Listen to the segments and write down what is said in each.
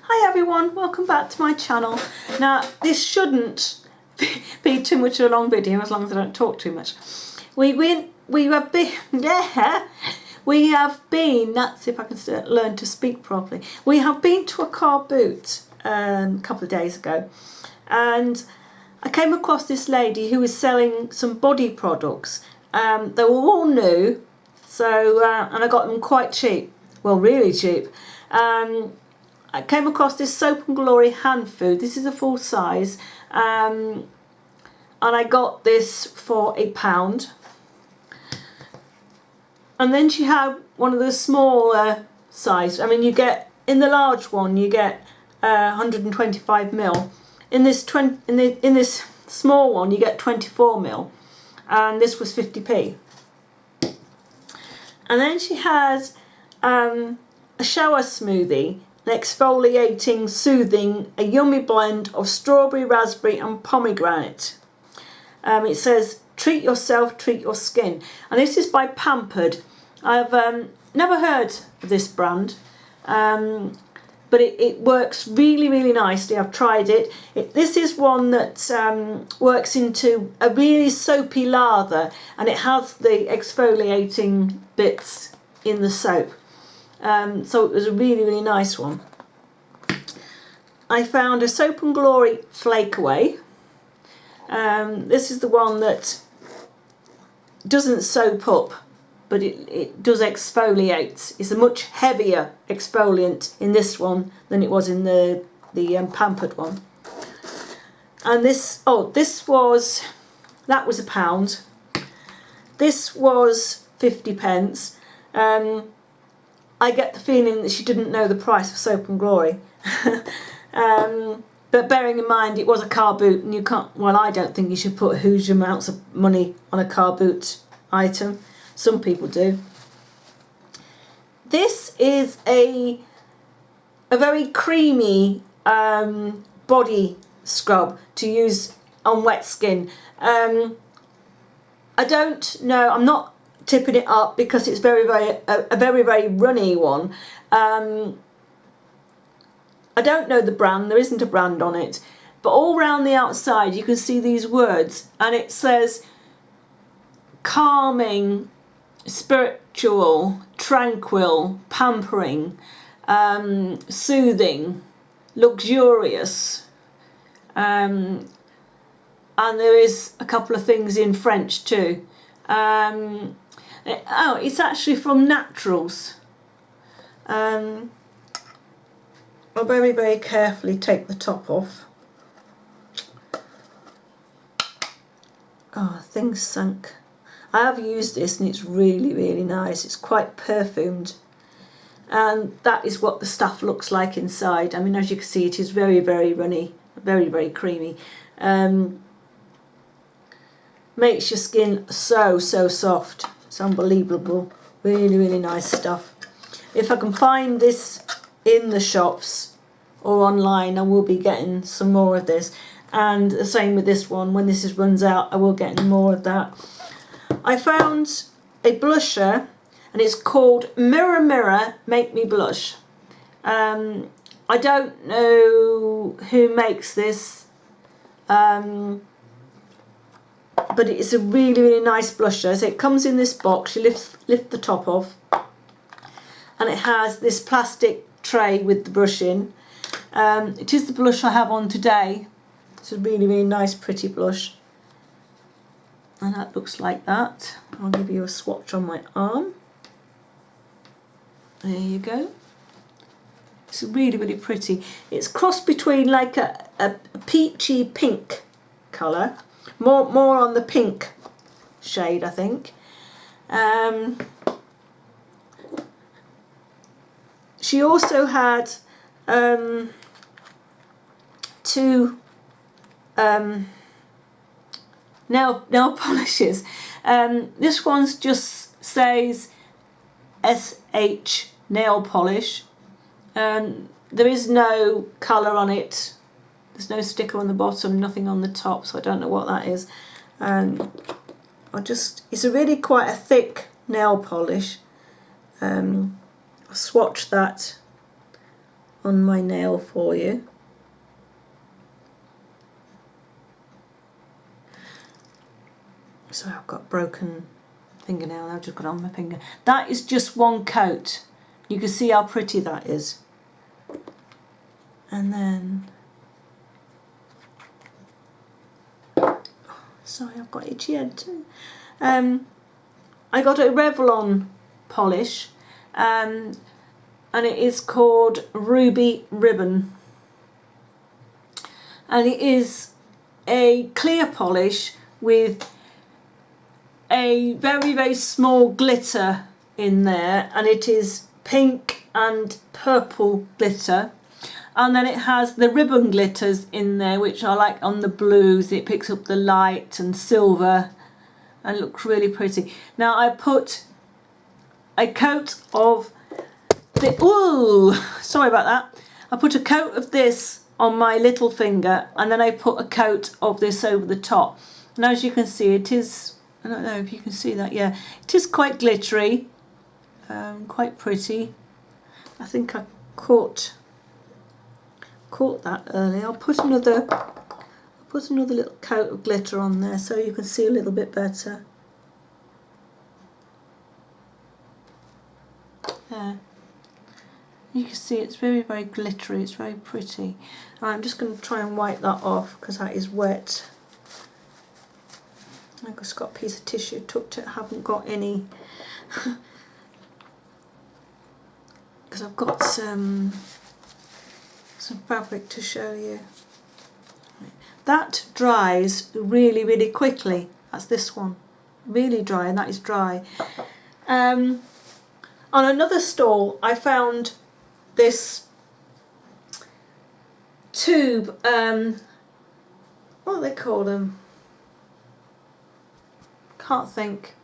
Hi everyone, welcome back to my channel. Now this shouldn't be too much of a long video as long as I don't talk too much. We have been, that's if I can learn to speak properly. We have been to a car boot a couple of days ago, and I came across this lady who was selling some body products. They were all new, so and I got them quite cheap, well really cheap. I came across this Soap and Glory hand food. This is a full size, and I got this for £1. And then she had one of the smaller size. I mean, you get in the large one you get 125ml. In this small one you get 24ml, and this was 50p. And then she has a shower smoothie. An exfoliating, soothing, a yummy blend of strawberry, raspberry and pomegranate. It says, treat yourself, treat your skin. And this is by Pampered. I've never heard of this brand, but it works really, really nicely. I've tried it. This is one that works into a really soapy lather, and it has the exfoliating bits in the soap. So it was a really, really nice one. I found a Soap and Glory Flake Away. This is the one that doesn't soap up, but it does exfoliate. It's a much heavier exfoliant in this one than it was in the Pampered one. And that was £1. This was 50p. I get the feeling that she didn't know the price of Soap and Glory. But bearing in mind it was a car boot, and you can't, well, I don't think you should put huge amounts of money on a car boot item. Some people do. This is a very creamy body scrub to use on wet skin. I don't know, I'm not tipping it up because it's a very, very runny one. I don't know the brand, there isn't a brand on it, but all round the outside you can see these words, and it says calming, spiritual, tranquil, pampering, soothing, luxurious, and there is a couple of things in French too. It's actually from Naturals. I'll very, very carefully take the top off. Oh, things sunk. I have used this and it's really, really nice. It's quite perfumed. And that is what the stuff looks like inside. I mean, as you can see, it is very, very runny, very, very creamy. Makes your skin so soft. It's unbelievable. Really, really nice stuff. If I can find this in the shops or online, I will be getting some more of this. And the same with this one. When this runs out, I will get more of that. I found a blusher, and it's called Mirror Mirror Make Me Blush. I don't know who makes this, but it's a really, really nice blusher. So it comes in this box. You lift the top off, and it has this plastic tray with the brush in. It is the blush I have on today. It's a really, really nice, pretty blush. And that looks like that. I'll give you a swatch on my arm. There you go. It's really, really pretty. It's crossed between like a peachy pink colour. More on the pink shade, I think. She also had two nail polishes. This one's just says SH nail polish. There is no colour on it. There's no sticker on the bottom, nothing on the top, so I don't know what that is. It's a really quite a thick nail polish. I'll swatch that on my nail for you. So I've got broken fingernail, I've just got on my finger. That is just one coat. You can see how pretty that is. And then, sorry, I've got itchy head too. I got a Revlon polish, and it is called Ruby Ribbon. And it is a clear polish with a very, very small glitter in there, and it is pink and purple glitter. And then it has the ribbon glitters in there, which I like on the blues. It picks up the light and silver and looks really pretty. Now I put a coat of the, ooh, sorry about that. I put a coat of this on my little finger, and then I put a coat of this over the top. And as you can see, it is, I don't know if you can see that, yeah, it is quite glittery, quite pretty. I think I caught that earlier. I'll put another little coat of glitter on there so you can see a little bit better. There. You can see it's very, very glittery, it's very pretty. I'm just going to try and wipe that off because that is wet. I've just got a piece of tissue tucked it, I haven't got any because I've got some fabric to show you. That dries really, really quickly. That's this one. Really dry, and that is dry. On another stall I found this tube, what do they call them? Can't think.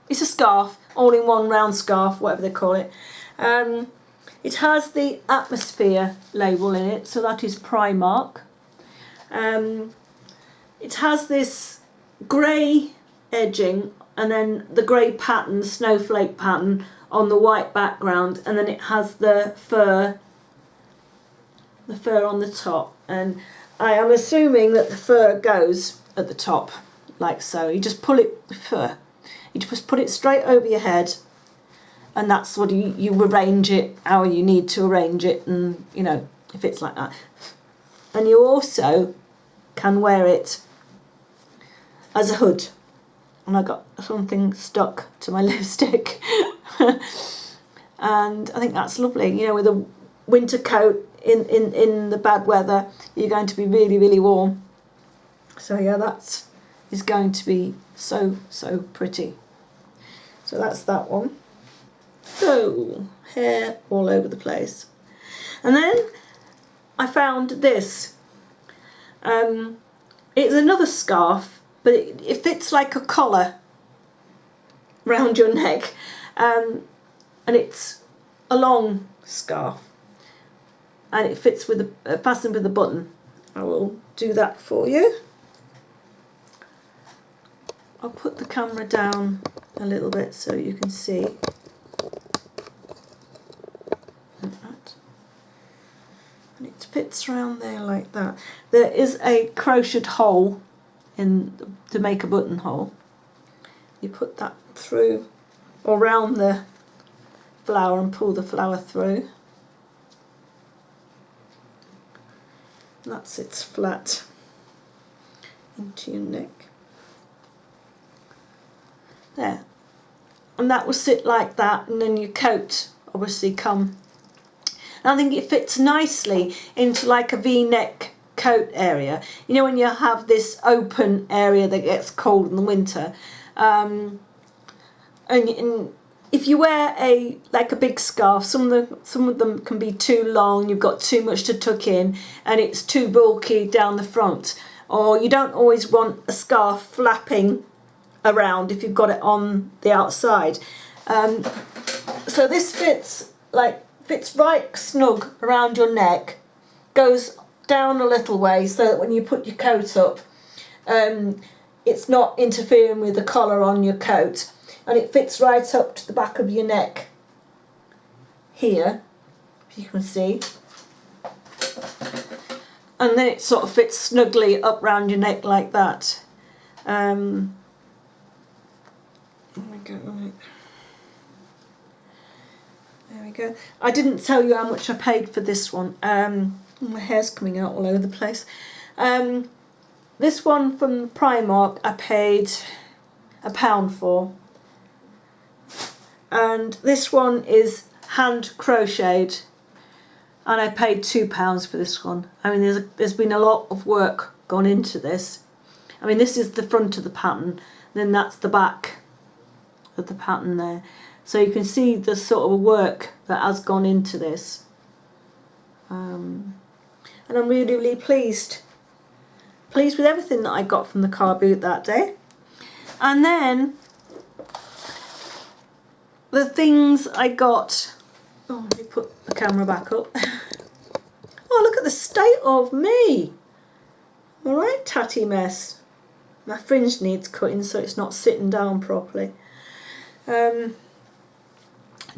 It's a scarf, all-in-one round scarf, whatever they call it. It has the Atmosphere label in it, so that is Primark. It has this grey edging and then the grey pattern, snowflake pattern on the white background, and then it has the fur on the top, and I am assuming that the fur goes at the top like so. You just pull it, the fur, you just put it straight over your head, and that's what you arrange it how you need to arrange it, and you know, if it's like that. And you also can wear it as a hood. And I got something stuck to my lipstick. And I think that's lovely. You know, with a winter coat in the bad weather, you're going to be really, really warm. So yeah, that is going to be so, so pretty. So that's that one. So, hair all over the place. And then I found this. It's another scarf, but it fits like a collar round your neck, and it's a long scarf, and it fits with fastened with a button. I will do that for you. I'll put the camera down a little bit so you can see. And it fits around there like that. There is a crocheted hole to make a buttonhole. You put that through or around the flower and pull the flower through. And that sits flat into your neck. There. And that will sit like that, and then your coat obviously come. And I think it fits nicely into like a V-neck coat area. You know, when you have this open area that gets cold in the winter, and if you wear a big scarf, some of them can be too long, you've got too much to tuck in, and it's too bulky down the front, or you don't always want a scarf flapping around if you've got it on the outside. So this fits right snug around your neck, goes down a little way so that when you put your coat up, it's not interfering with the collar on your coat, and it fits right up to the back of your neck here, if you can see. and then it sort of fits snugly up round your neck like that. There we go. There we go. I didn't tell you how much I paid for this one. My hair's coming out all over the place. This one from Primark I paid £1 for, and this one is hand crocheted, and I paid £2 for this one. I mean, there's been a lot of work gone into this. I mean, this is the front of the pattern, then that's the back of the pattern there. So you can see the sort of work that has gone into this. And I'm really, really pleased with everything that I got from the car boot that day. And then the things I got. Oh, let me put the camera back up. Oh, look at the state of me. All right, tatty mess. My fringe needs cutting so it's not sitting down properly.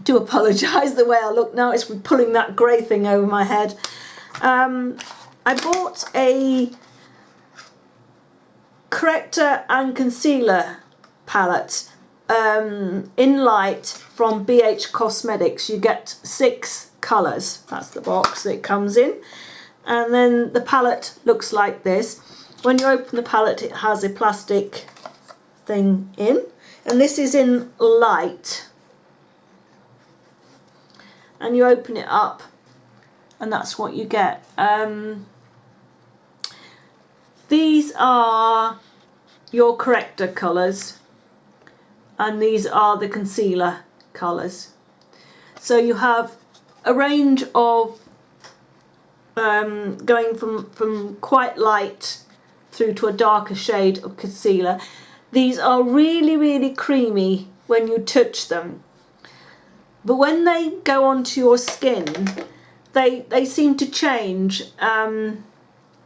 Do apologise the way I look now. It's pulling that grey thing over my head. I bought a corrector and concealer palette in light from BH Cosmetics. You get 6 colours. That's the box that it comes in. And then the palette looks like this. When you open the palette, it has a plastic thing in. And this is in light. And you open it up, and that's what you get. These are your corrector colours, and these are the concealer colours. So you have a range of going from quite light through to a darker shade of concealer. These are really, really creamy when you touch them. But when they go onto your skin, they seem to change, and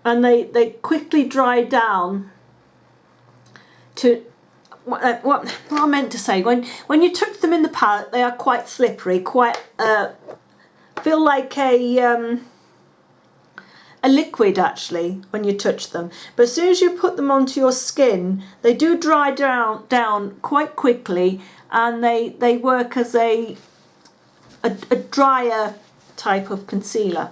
they quickly dry down to what I meant to say. When you touch them in the palette, they are quite slippery, quite feel like a liquid actually when you touch them. But as soon as you put them onto your skin, they do dry down quite quickly, and they work as a drier type of concealer.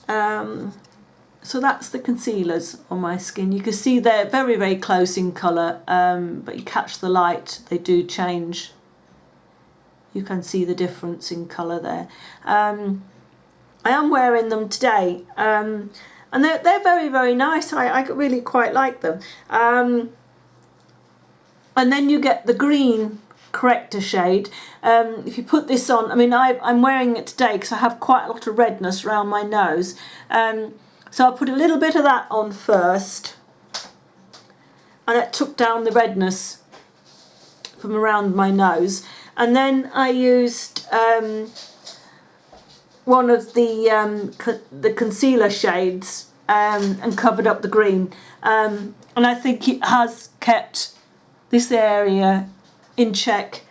So that's the concealers on my skin. You can see they're very, very close in colour, but you catch the light, they do change. You can see the difference in colour there. I am wearing them today, and they're very, very nice. I really quite like them. And then you get the green corrector shade. If you put this on, I mean, I'm wearing it today because I have quite a lot of redness around my nose. So I put a little bit of that on first, and it took down the redness from around my nose. And then I used one of the concealer shades and covered up the green. And I think it has kept this area in check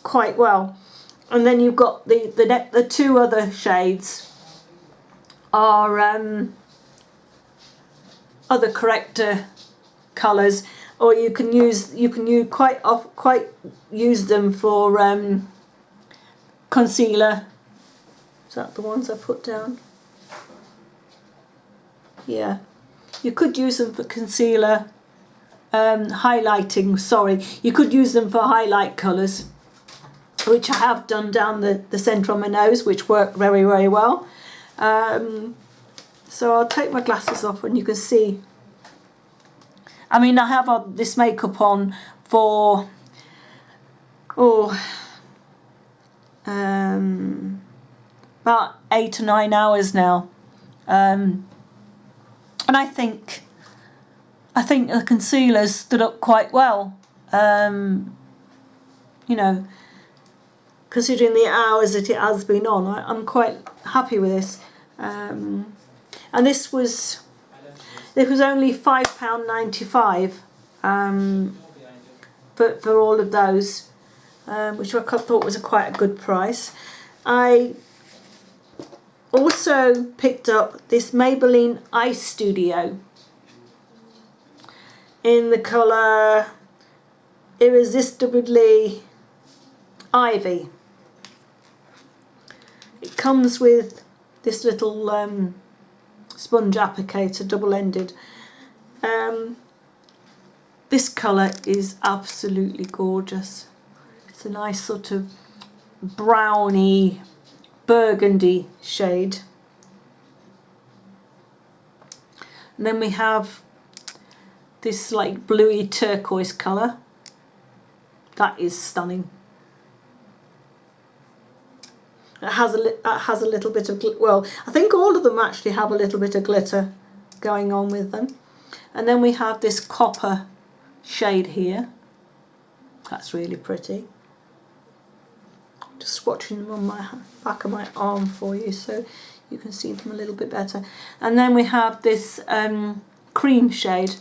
quite well. And then you've got the 2 other shades are other corrector colours, or you can use them for concealer. Is that the ones I put down? Yeah, you could use them for concealer. Highlighting, sorry, you could use them for highlight colours, which I have done down the centre of my nose, which work very, very well. So I'll take my glasses off and you can see. I mean, I have this makeup on for about 8 or 9 hours now, and I think the concealer's stood up quite well, you know, considering the hours that it has been on. I'm quite happy with this. And this was only £5.95 for all of those, which I thought was quite a good price. I also also picked up this Maybelline Eye Studio in the colour Irresistibly Ivy. It comes with this little sponge applicator, double-ended. This colour is absolutely gorgeous. It's a nice sort of browny burgundy shade. And then we have this like bluey turquoise colour. That is stunning. It has a little bit of, well, I think all of them actually have a little bit of glitter going on with them. And then we have this copper shade here. That's really pretty. Just swatching them on my back of my arm for you so you can see them a little bit better. And then we have this cream shade.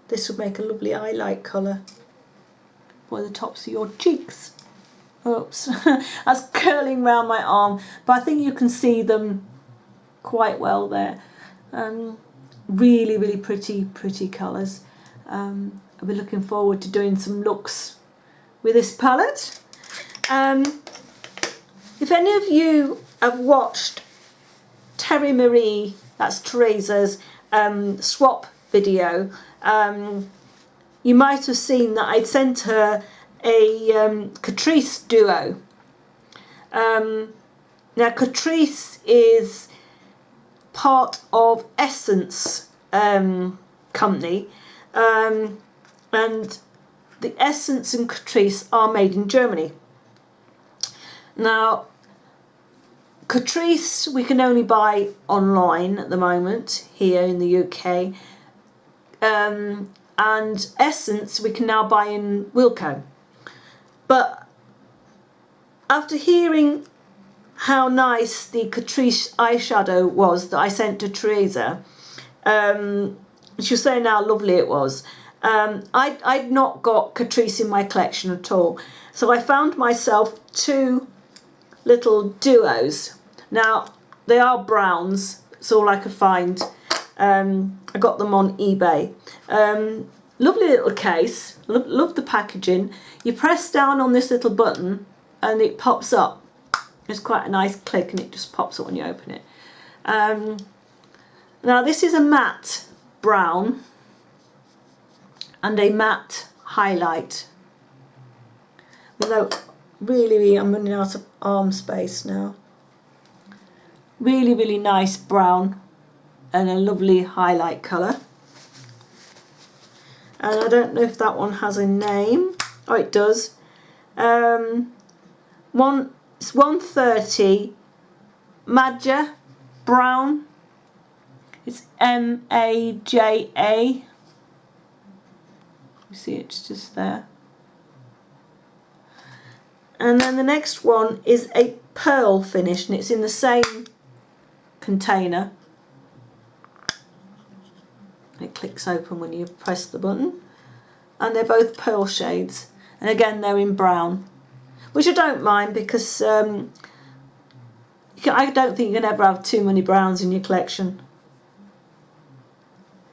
This would make a lovely highlight colour for the tops of your cheeks. Oops, that's curling round my arm, but I think you can see them quite well there. Really, really pretty colours. I'll be looking forward to doing some looks with this palette. If any of you have watched Terry Marie, that's Teresa's swap video, you might have seen that I'd sent her a Catrice duo. Now Catrice is part of Essence company, and the Essence and Catrice are made in Germany. Now Catrice we can only buy online at the moment here in the UK, and Essence we can now buy in Wilko. But after hearing how nice the Catrice eyeshadow was that I sent to Teresa, she was saying how lovely it was. I'd not got Catrice in my collection at all, so I found myself two little duos. Now they are browns, that's all I could find. I got them on eBay. Lovely little case, love the packaging. You press down on this little button and it pops up. It's quite a nice click and it just pops up when you open it. Now this is a matte brown and a matte highlight. Although really I'm running out of arm space now. Really nice brown and a lovely highlight colour. And I don't know if that one has a name. Oh, it does. It's 130 Maja Brown. It's M-A-J-A. You see it's just there. And then the next one is a pearl finish, and it's in the same container. It clicks open when you press the button, and they're both pearl shades, and again they're in brown, which I don't mind because I don't think you can ever have too many browns in your collection.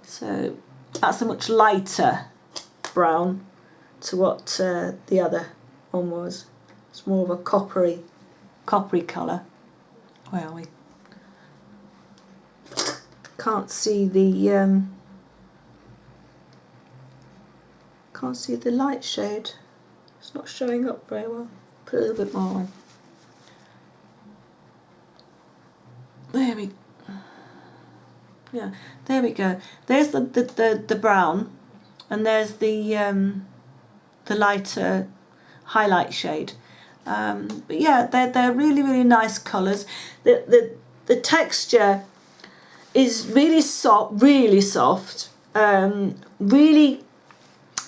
So that's a much lighter brown to what the other one was. It's more of a coppery colour. Where are we? Can't see the can't see the light shade. It's not showing up very well. Put a little bit more on. There we go. There's the brown, and there's the lighter highlight shade. But yeah, they're really nice colours. The texture is really soft, really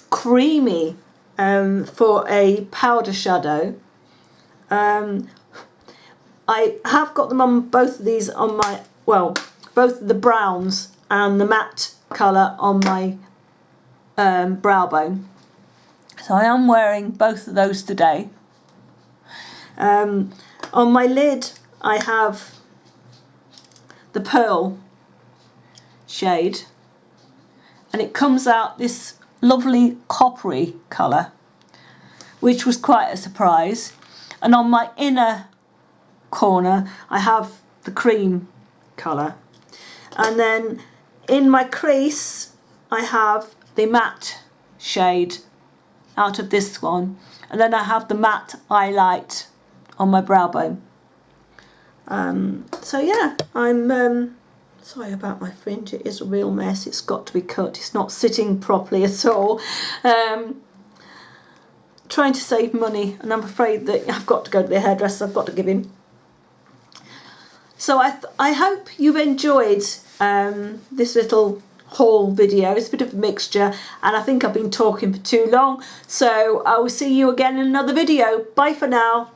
creamy for a powder shadow. I have got them on both of these on my, well, both the browns and the matte colour on my brow bone. So I am wearing both of those today. On my lid I have the pearl shade, and it comes out this lovely coppery colour, which was quite a surprise. And on my inner corner I have the cream colour, and then in my crease I have the matte shade out of this one, and then I have the matte highlight on my brow bone. So yeah, I'm sorry about my fringe, it is a real mess, it's got to be cut, it's not sitting properly at all. Trying to save money, and I'm afraid that I've got to go to the hairdresser, I've got to give in. So I hope you've enjoyed this little haul video. It's a bit of a mixture, and I think I've been talking for too long, so I will see you again in another video. Bye for now.